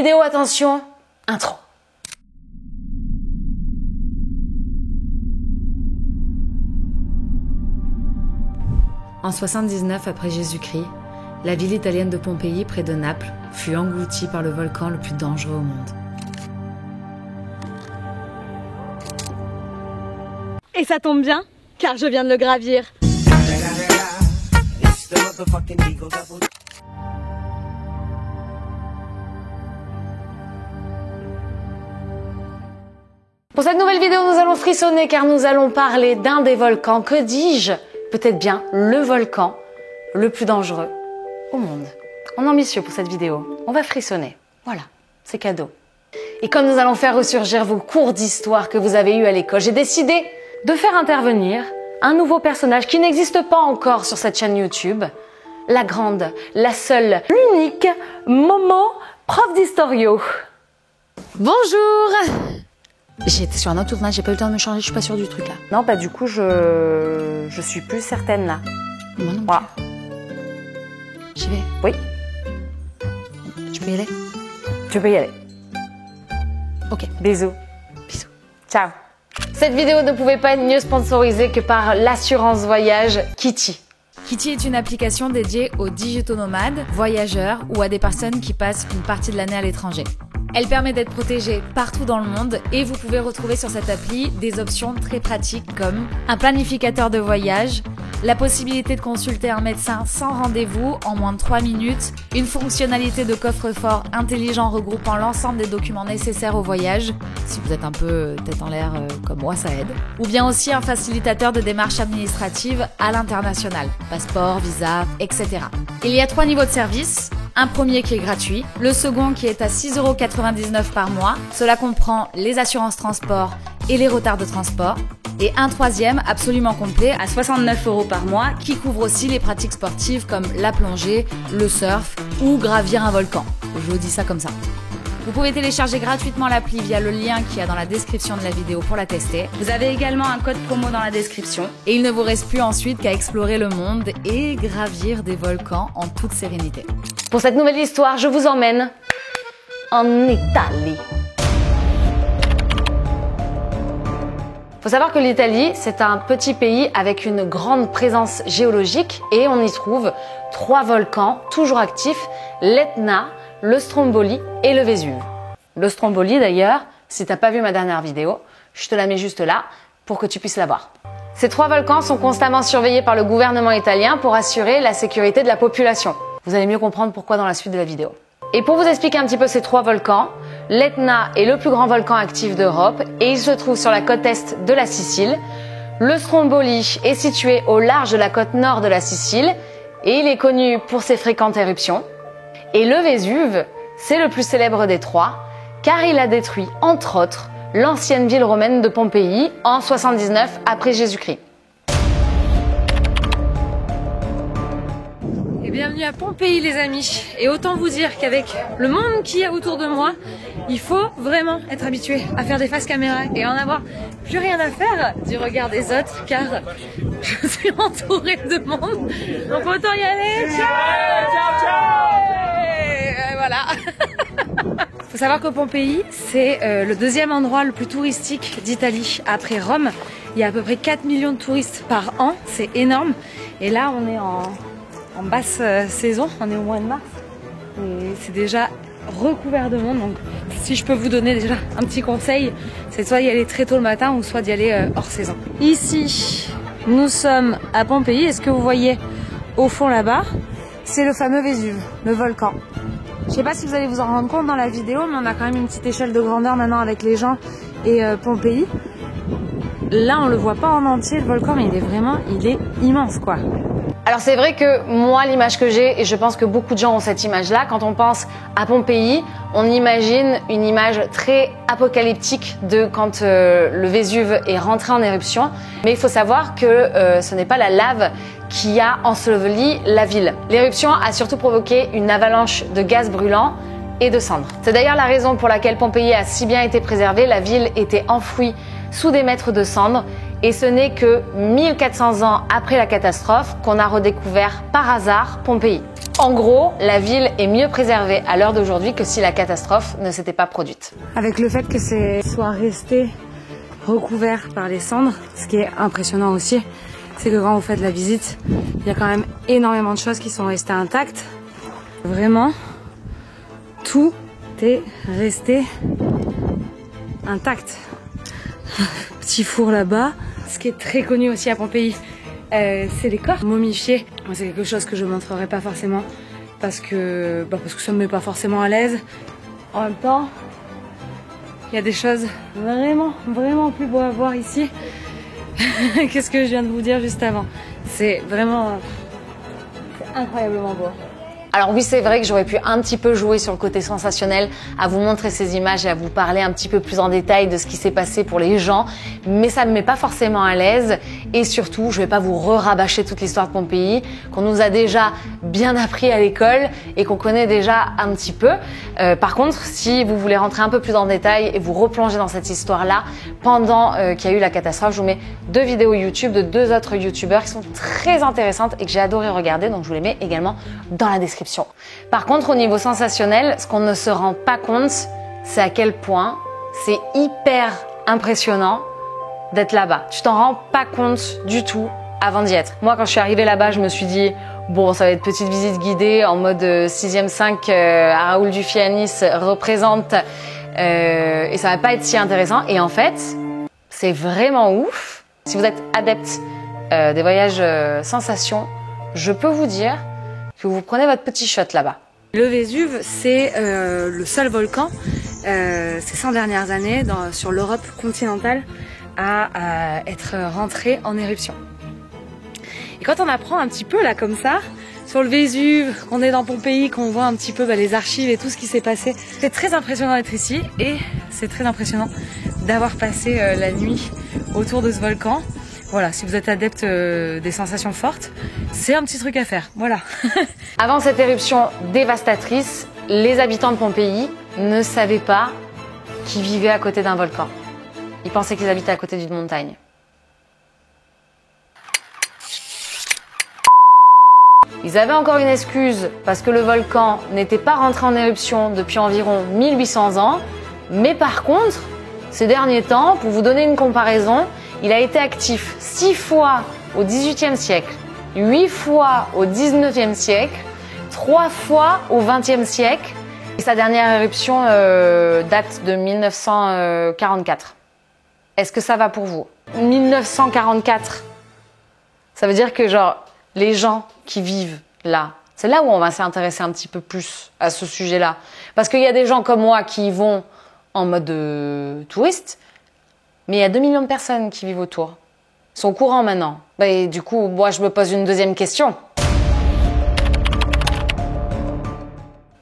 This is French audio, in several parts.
vidéo, attention, intro. En 79 après Jésus-Christ, la ville italienne de Pompéi, près de Naples, fut engloutie par le volcan le plus dangereux au monde. Et ça tombe bien, car je viens de le gravir. Pour cette nouvelle vidéo, nous allons frissonner car nous allons parler d'un des volcans, que dis-je? Peut-être bien le volcan le plus dangereux au monde. On est ambitieux pour cette vidéo, on va frissonner. Voilà, c'est cadeau. Et comme nous allons faire ressurgir vos cours d'histoire que vous avez eus à l'école, j'ai décidé de faire intervenir un nouveau personnage qui n'existe pas encore sur cette chaîne YouTube. La grande, la seule, l'unique Momo, prof d'historio. Bonjour! J'étais sur un autre tournage, j'ai pas eu le temps de me changer, je suis pas sûre du truc là. Non, bah du coup, je suis plus certaine là. Moi non plus. Voilà. J'y vais. Oui. Je peux y aller? Tu peux y aller. Ok. Bisous. Bisous. Ciao. Cette vidéo ne pouvait pas être mieux sponsorisée que par l'assurance voyage Kitty. Kitty est une application dédiée aux digitaux nomades, voyageurs ou à des personnes qui passent une partie de l'année à l'étranger. Elle permet d'être protégée partout dans le monde et vous pouvez retrouver sur cette appli des options très pratiques comme un planificateur de voyage, la possibilité de consulter un médecin sans rendez-vous en moins de 3 minutes, une fonctionnalité de coffre-fort intelligent regroupant l'ensemble des documents nécessaires au voyage, si vous êtes un peu tête en l'air comme moi ça aide, ou bien aussi un facilitateur de démarches administratives à l'international, passeport, visa, etc. Il y a 3 niveaux de service. Un premier qui est gratuit, le second qui est à 6,99 € par mois, cela comprend les assurances transport et les retards de transport, et un troisième absolument complet à 69 € par mois qui couvre aussi les pratiques sportives comme la plongée, le surf ou gravir un volcan. Je dis ça comme ça. Vous pouvez télécharger gratuitement l'appli via le lien qu'il y a dans la description de la vidéo pour la tester. Vous avez également un code promo dans la description. Et il ne vous reste plus ensuite qu'à explorer le monde et gravir des volcans en toute sérénité. Pour cette nouvelle histoire, je vous emmène en Italie. Faut savoir que l'Italie, c'est un petit pays avec une grande présence géologique et on y trouve 3 volcans toujours actifs, l'Etna, le Stromboli et le Vésuve. Le Stromboli d'ailleurs, si t'as pas vu ma dernière vidéo, je te la mets juste là pour que tu puisses la voir. Ces 3 volcans sont constamment surveillés par le gouvernement italien pour assurer la sécurité de la population. Vous allez mieux comprendre pourquoi dans la suite de la vidéo. Et pour vous expliquer un petit peu ces 3 volcans, l'Etna est le plus grand volcan actif d'Europe et il se trouve sur la côte est de la Sicile. Le Stromboli est situé au large de la côte nord de la Sicile et il est connu pour ses fréquentes éruptions. Et le Vésuve, c'est le plus célèbre des 3, car il a détruit, entre autres, l'ancienne ville romaine de Pompéi en 79 après Jésus-Christ. Et bienvenue à Pompéi les amis. Et autant vous dire qu'avec le monde qu'il y a autour de moi, il faut vraiment être habitué à faire des faces caméra et en avoir plus rien à faire du regard des autres car je suis entourée de monde. Donc autant y aller. Ciao, ciao, ciao. Et voilà. Faut savoir que Pompéi, c'est le 2e endroit le plus touristique d'Italie après Rome. Il y a à peu près 4 millions de touristes par an, c'est énorme. Et là, on est en basse saison, on est au mois de mars. Et c'est déjà recouvert de monde. Donc, si je peux vous donner déjà un petit conseil, c'est soit d'y aller très tôt le matin ou soit d'y aller hors saison. Ici, nous sommes à Pompéi. Et ce que vous voyez au fond là-bas, c'est le fameux Vésuve, le volcan. Je sais pas si vous allez vous en rendre compte dans la vidéo, mais on a quand même une petite échelle de grandeur maintenant avec les gens et Pompéi. Là, on le voit pas en entier le volcan, mais il est immense quoi. Alors c'est vrai que moi l'image que j'ai, et je pense que beaucoup de gens ont cette image-là, quand on pense à Pompéi, on imagine une image très apocalyptique de quand le Vésuve est rentré en éruption. Mais il faut savoir que ce n'est pas la lave qui a enseveli la ville. L'éruption a surtout provoqué une avalanche de gaz brûlant et de cendres. C'est d'ailleurs la raison pour laquelle Pompéi a si bien été préservée. La ville était enfouie sous des mètres de cendres Et ce n'est que 1400 ans après la catastrophe qu'on a redécouvert par hasard Pompéi. En gros, la ville est mieux préservée à l'heure d'aujourd'hui que si la catastrophe ne s'était pas produite. Avec le fait que c'est soit resté recouvert par les cendres, ce qui est impressionnant aussi, c'est que quand vous faites la visite, il y a quand même énormément de choses qui sont restées intactes. Vraiment, tout est resté intact. Petit four là-bas. Ce qui est très connu aussi à Pompéi, c'est les corps momifiés. C'est quelque chose que je ne montrerai pas forcément parce que ça me met pas forcément à l'aise. En même temps, il y a des choses vraiment plus beaux à voir ici. Qu'est-ce que je viens de vous dire juste avant? C'est vraiment incroyablement beau. Alors oui, c'est vrai que j'aurais pu un petit peu jouer sur le côté sensationnel, à vous montrer ces images et à vous parler un petit peu plus en détail de ce qui s'est passé pour les gens, mais ça ne me met pas forcément à l'aise et surtout, je ne vais pas vous rabâcher toute l'histoire de Pompéi, qu'on nous a déjà bien appris à l'école et qu'on connaît déjà un petit peu. Par contre, si vous voulez rentrer un peu plus en détail et vous replonger dans cette histoire-là, pendant qu'il y a eu la catastrophe, je vous mets 2 vidéos YouTube de 2 autres youtubeurs qui sont très intéressantes et que j'ai adoré regarder, donc je vous les mets également dans la description. Par contre, au niveau sensationnel, ce qu'on ne se rend pas compte, c'est à quel point c'est hyper impressionnant d'être là-bas. Tu t'en rends pas compte du tout avant d'y être. Moi, quand je suis arrivée là-bas, je me suis dit, bon, ça va être petite visite guidée en mode 6e 5 à Raoul Dufy à Nice représente et ça va pas être si intéressant. Et en fait, c'est vraiment ouf. Si vous êtes adepte des voyages sensations, je peux vous dire que vous prenez votre petit shot là-bas. Le Vésuve, c'est le seul volcan ces 100 dernières années sur l'Europe continentale à être rentré en éruption. Et quand on apprend un petit peu là comme ça, sur le Vésuve, qu'on est dans Pompéi, qu'on voit un petit peu les archives et tout ce qui s'est passé, c'est très impressionnant d'être ici et c'est très impressionnant d'avoir passé la nuit autour de ce volcan. Voilà, si vous êtes adepte des sensations fortes, c'est un petit truc à faire, voilà. Avant cette éruption dévastatrice, les habitants de Pompéi ne savaient pas qu'ils vivaient à côté d'un volcan. Ils pensaient qu'ils habitaient à côté d'une montagne. Ils avaient encore une excuse parce que le volcan n'était pas rentré en éruption depuis environ 1800 ans, mais par contre, ces derniers temps, pour vous donner une comparaison, il a été actif 6 fois au XVIIIe siècle, 8 fois au XIXe siècle, 3 fois au XXe siècle. Et sa dernière éruption date de 1944. Est-ce que ça va pour vous? 1944, ça veut dire que genre les gens qui vivent là, c'est là où on va s'intéresser un petit peu plus à ce sujet-là. Parce qu'il y a des gens comme moi qui y vont en mode touriste, mais il y a 2 millions de personnes qui vivent autour. Ils sont au courant maintenant. Et du coup, moi, je me pose une deuxième question.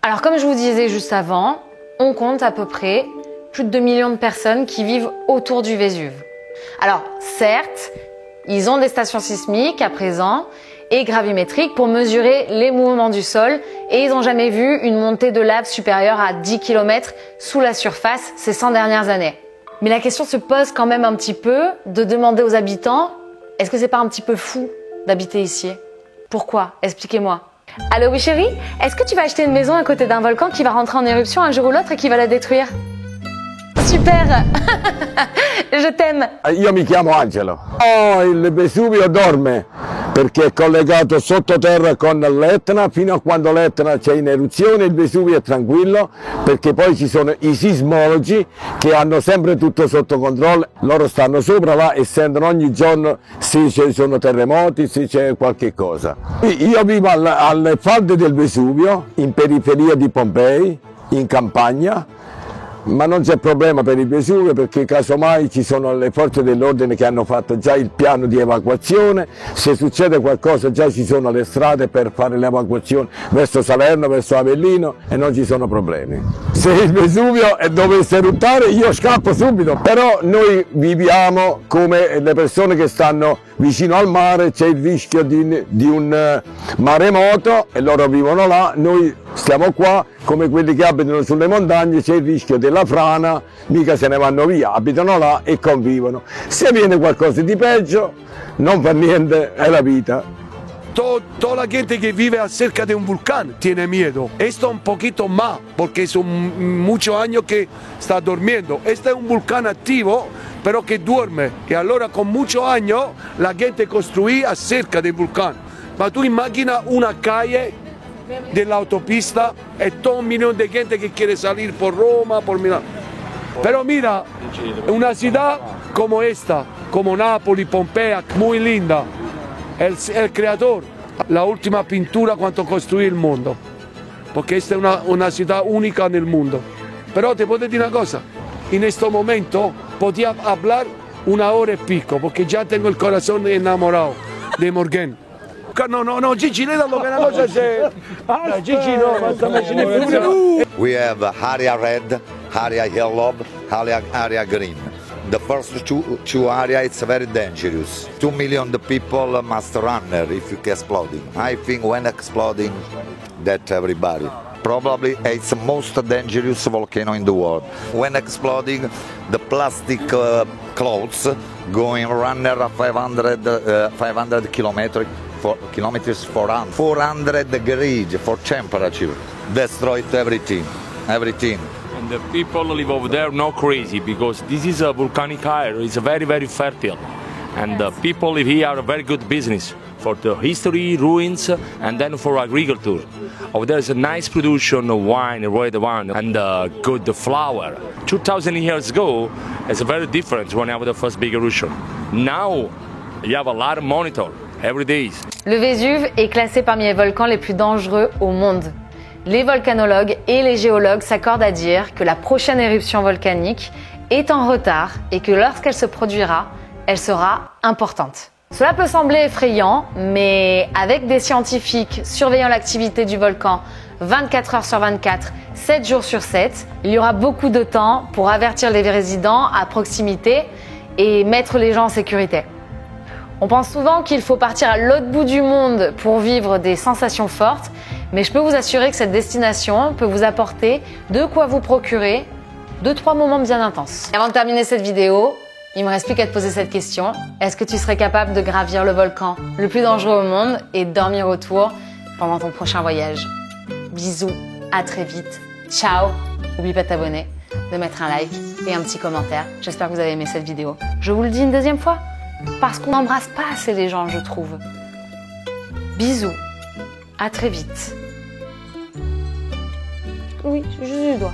Alors, comme je vous disais juste avant, on compte à peu près plus de 2 millions de personnes qui vivent autour du Vésuve. Alors, certes, ils ont des stations sismiques à présent et gravimétriques pour mesurer les mouvements du sol et ils n'ont jamais vu une montée de lave supérieure à 10 km sous la surface ces 100 dernières années. Mais la question se pose quand même un petit peu de demander aux habitants, est-ce que c'est pas un petit peu fou d'habiter ici? Pourquoi? Expliquez-moi. Allô oui chérie, est-ce que tu vas acheter une maison à côté d'un volcan qui va rentrer en éruption un jour ou l'autre et qui va la détruire? Super. Je t'aime. Io mi chiamo Angelo. Oh, il Vesuvio dorme perché è collegato sottoterra con l'Etna, fino a quando l'Etna c'è in eruzione il Vesuvio è tranquillo, perché poi ci sono i sismologi che hanno sempre tutto sotto controllo, loro stanno sopra là e sentono ogni giorno se ci sono terremoti, se c'è qualche cosa. Io vivo alle falde del Vesuvio, in periferia di Pompei, in campagna, ma non c'è problema per il Vesuvio perché casomai ci sono le forze dell'ordine che hanno fatto già il piano di evacuazione, se succede qualcosa già ci sono le strade per fare l'evacuazione verso Salerno, verso Avellino e non ci sono problemi. Se il Vesuvio dovesse eruttare io scappo subito, però noi viviamo come le persone che stanno vicino al mare, c'è il rischio di un maremoto e loro vivono là, noi stiamo qua come quelli che abitano sulle montagne, c'è il rischio della la frana, mica se ne vanno via, abitano là e convivono. Se viene qualcosa di peggio, non fa niente, è la vita. Toda la gente que vive cerca de un volcán tiene miedo. Esto un poquito más, porque son muchos años que está durmiendo. Este es un volcán activo, pero que duerme. Y ahora con muchos años la gente construía cerca del volcán. Ma tú imaginas una calle de la autopista y todo un millón de gente que quiere salir por Roma, por Milán. Pero mira, una ciudad como esta, como Nápoles, Pompea, muy linda. El creador, la última pintura cuando construyó el mundo, porque esta es una ciudad única en el mundo. Pero te puedo decir una cosa, en este momento podía hablar 1 hora y pico, porque ya tengo el corazón enamorado de Morgan. No, Gigi, le da lo que una cosa c'è. Gigi no, basta me. We have area red, area yellow, area green. The first two areas, it's very dangerous. 2 million people must run if it's exploding. I think when exploding, that everybody. Probably it's the most dangerous volcano in the world. When exploding, the plastic clothes going runner 500 kilometers for 400 degrees for temperature. Destroyed everything. And the people live over there not crazy because this is a volcanic area. It's very, very fertile. And the people live here are a very good business for the history, ruins, and then for agriculture. Over there is a nice production of wine, red wine, and good flour. 2,000 years ago, it's very different when you have the first big eruption. Now, you have a lot of monitor every day. Le Vésuve est classé parmi les volcans les plus dangereux au monde. Les volcanologues et les géologues s'accordent à dire que la prochaine éruption volcanique est en retard et que lorsqu'elle se produira, elle sera importante. Cela peut sembler effrayant, mais avec des scientifiques surveillant l'activité du volcan 24 heures sur 24, 7 jours sur 7, il y aura beaucoup de temps pour avertir les résidents à proximité et mettre les gens en sécurité. On pense souvent qu'il faut partir à l'autre bout du monde pour vivre des sensations fortes, mais je peux vous assurer que cette destination peut vous apporter de quoi vous procurer 2-3 moments bien intenses. Et avant de terminer cette vidéo, il me reste plus qu'à te poser cette question. Est-ce que tu serais capable de gravir le volcan le plus dangereux au monde et de dormir autour pendant ton prochain voyage? Bisous, à très vite. Ciao. N'oublie pas de t'abonner, de mettre un like et un petit commentaire. J'espère que vous avez aimé cette vidéo. Je vous le dis une deuxième fois, parce qu'on n'embrasse pas assez les gens, je trouve. Bisous. À très vite. Oui, juste du doigt.